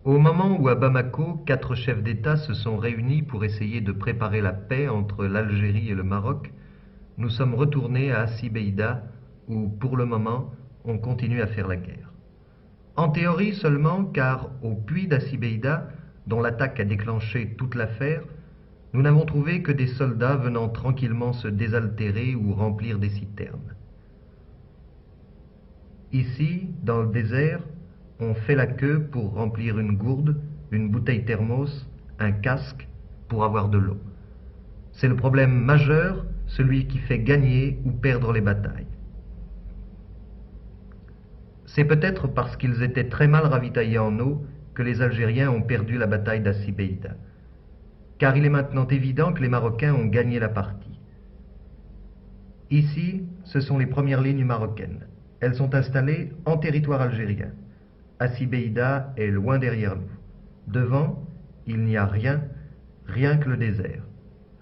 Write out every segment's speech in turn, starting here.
Au moment où à Bamako, 4 chefs d'État se sont réunis pour essayer de préparer la paix entre l'Algérie et le Maroc, nous sommes retournés à Hassi-Beïda où, pour le moment, on continue à faire la guerre. En théorie seulement, car au puits d'Hassi-Beïda, dont l'attaque a déclenché toute l'affaire, nous n'avons trouvé que des soldats venant tranquillement se désaltérer ou remplir des citernes. Ici, dans le désert, on fait la queue pour remplir une gourde, une bouteille thermos, un casque, pour avoir de l'eau. C'est le problème majeur, celui qui fait gagner ou perdre les batailles. C'est peut-être parce qu'ils étaient très mal ravitaillés en eau que les Algériens ont perdu la bataille d'Hassi-Beïda. Car il est maintenant évident que les Marocains ont gagné la partie. Ici, ce sont les premières lignes marocaines. Elles sont installées en territoire algérien. Hassi-Beïda est loin derrière nous. Devant, il n'y a rien, rien que le désert.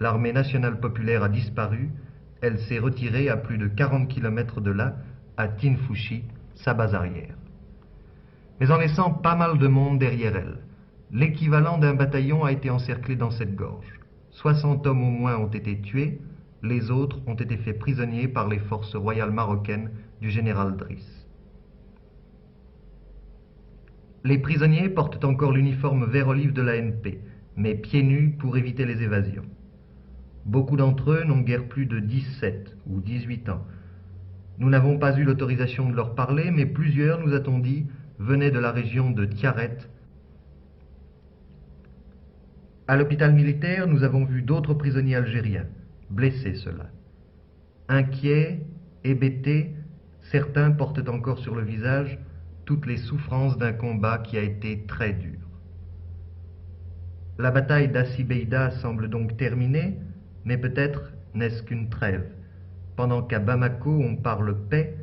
L'armée nationale populaire a disparu, elle s'est retirée à plus de 40 km de là, à Tinfouchi, sa base arrière. Mais en laissant pas mal de monde derrière elle. L'équivalent d'un bataillon a été encerclé dans cette gorge. 60 hommes au moins ont été tués, les autres ont été faits prisonniers par les forces royales marocaines du général Driss. Les prisonniers portent encore l'uniforme vert olive de l'ANP, mais pieds nus pour éviter les évasions. Beaucoup d'entre eux n'ont guère plus de 17 ou 18 ans. Nous n'avons pas eu l'autorisation de leur parler, mais plusieurs, nous a-t-on dit, venaient de la région de Tiaret. À l'hôpital militaire, nous avons vu d'autres prisonniers algériens, blessés ceux-là. Inquiets, hébétés, certains portent encore sur le visage toutes les souffrances d'un combat qui a été très dur. La bataille d'Hassi-Beïda semble donc terminée, mais peut-être n'est-ce qu'une trêve. Pendant qu'à Bamako on parle paix,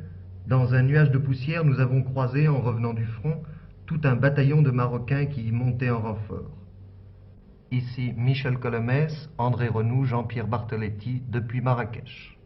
dans un nuage de poussière nous avons croisé, en revenant du front, tout un bataillon de Marocains qui y montait en renfort. Ici Michel Colomès, André Renou, Jean-Pierre Bartoletti, depuis Marrakech.